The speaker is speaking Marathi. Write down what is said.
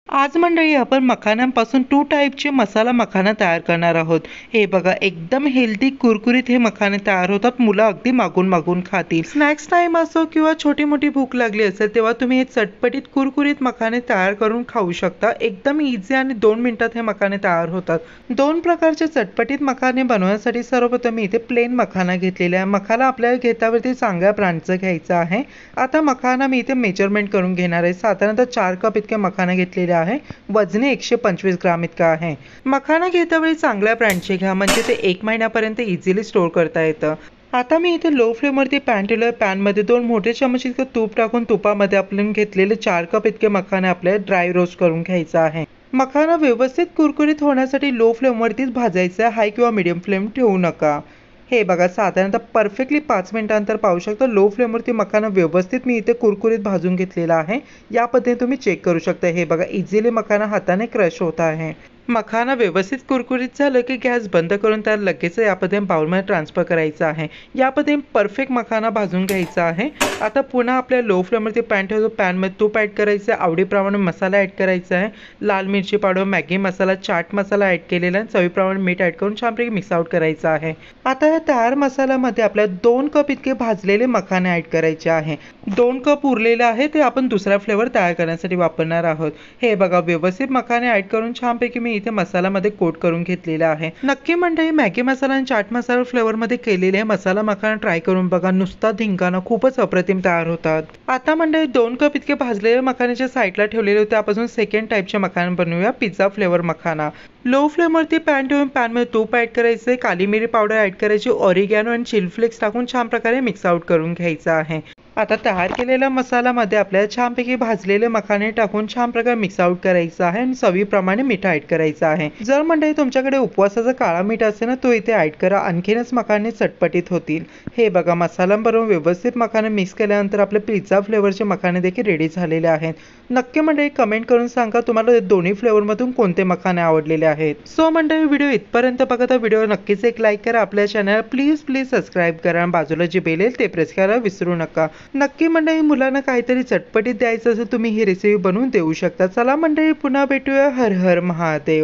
आज मंडळी आपण मखाण्यांपासून 2 टाईपचे मसाला मखाना तयार करणार आहोत। हे बघा एकदम हेल्दी कुरकुरीत हे मखाने तयार होतात। मुलं अगदी मागून मागून खातील। स्नॅक्स टाइम असो किंवा छोटी मोठी भूक लागली असेल तेव्हा तुम्ही हे चटपटीत कुरकुरीत मखाने तयार करून खाऊ शकता। एकदम इझी आणि 2 मिनिटात हे मखाने तयार होतात। 2 प्रकारचे चटपटीत मखाने बनवण्यासाठी सर्वप्रथम मी इथे प्लेन मखाना घेतलेला आहे। मखाना आपल्याला घेतावरती चांगल्या ब्रँडचा घ्यायचा आहे। आता मखाना मी इथे मेजरमेंट करून घेणार आहे। साधारणतः 4 कप इतके मखाना घेतलेले आहे। वजने 125 ग्राम इतका आहे। मखाना घेतावेळी चांगल्या ब्रँडचे घ्या, म्हणजे ते 1 महिन्यापर्यंत इझिली स्टोर करता येतं। आता मी इथे लो फ्लेमवरती पॅन ठेवलं। पॅनमध्ये 2 मोठे चमच इतकं तूप टाकून तुपामध्ये आपण घेतलेले 4 कप इतके मखाने आपल्याला ड्राय रोस्ट करून घ्यायचा आहे। मखाना व्यवस्थित कुरकुरीत होण्यासाठी लो फ्लेमवरतीच भाजायचा आहे, हाय किंवा मीडियम फ्लेम ठेवू नका। हे बघा साधारणतः परफेक्टली 5 मिनिटांनंतर पाहू शकता लो फ्लेमवरती मखाना व्यवस्थित मी इथे कुरकुरीत भाजून घेतलेला आहे। या पद्धतीने तुम्ही चेक करू शकता। हे बघा इझिली मखाना हाताने क्रश होत आहे। मखाना व्यवस्थित कुरकुरीत झालं की गॅस बंद करून त्याला लगेच या पद्धतीने बाउलमध्ये ट्रान्सफर करायचं आहे। या पद्धतीने परफेक्ट मखाना भाजून घ्यायचा आहे। आता पुन्हा आपल्या लो फ्लेमवरती पॅन ठेवतो। पॅनमध्ये तूप ॲड करायचं आहे, आवडीप्रमाणे मसाला ॲड करायचा आहे। लाल मिरची पावडर, मॅगी मसाला, चाट मसाला ॲड केलेला आहे। चवीप्रमाणे मीठ ॲड करून छानपैकी मिक्स आउट करायचं आहे। आता या तयार मसाल्यामध्ये आपल्याला 2 कप इतके भाजलेले मखाने ॲड करायचे आहे। 2 कप उरलेले आहे ते आपण दुसरा फ्लेवर तयार करण्यासाठी वापरणार आहोत। हे बघा व्यवस्थित मखाने ॲड करून छानपैकी मी इथे मसाल्यामध्ये कोट करून घेतलेला आहे। नक्की मंडळी मॅगी मसाला आणि चाट मसाला फ्लेवरमध्ये केलेले मसाला मखाना ट्राय करून बघा। नुसता धिंगाणा खूपच अप्रतिम तयार होतात। आता मंडळी 2 कप इतके भाजलेले मखाण्याच्या साईडला ठेवलेले होते। त्यापासून सेकंड टाईपचे मखाने बनवूया, पिझ्झा फ्लेवर मखाना। लो फ्लेमवरती पॅन ठेवून पॅनमध्ये तूप ॲड करायचे, काली मिरी पावडर ॲड करायची, ऑरिगॅनो आणि चिली फ्लेक्स टाकून छान प्रकारे मिक्स आउट करून घ्यायचा आहे। आता तयार केलेल्या मसाल्यामध्ये आपल्याला छानपैकी भाजलेले मखाने टाकून छान प्रकारे मिक्स आउट करायचं आहे आणि चवीप्रमाणे मीठ ॲड करायचं आहे। जर मंडळी तुमच्याकडे उपवासाचा काळा मीठ असेल ना, तो इथे ॲड करा, आणखीनच मखाने चटपटीत होतील। हे बघा मसाल्याबरोबर व्यवस्थित मखाने मिक्स केल्यानंतर आपले पिझ्झा फ्लेवरचे मखाने देखील रेडी झालेले आहेत। नक्की मंडळी कमेंट करून सांगा तुम्हाला दोन्ही फ्लेवरमधून कोणते मखाने आवडलेले आहेत। सो मंडळी व्हिडिओ इथपर्यंत बघा तर व्हिडिओ नक्कीच एक लाईक करा, आपल्या चॅनल प्लीज सबस्क्राईब करा आणि बाजूला जे बेल आहे ते प्रेस करायला विसरू नका। नक्की मंडळी मुलांना काहीतरी चटपटीत द्यायचं असेल तुम्ही ही रेसिपी बनवून देऊ शकता। चला मंडळी पुन्हा भेटूया। हर हर महादेव।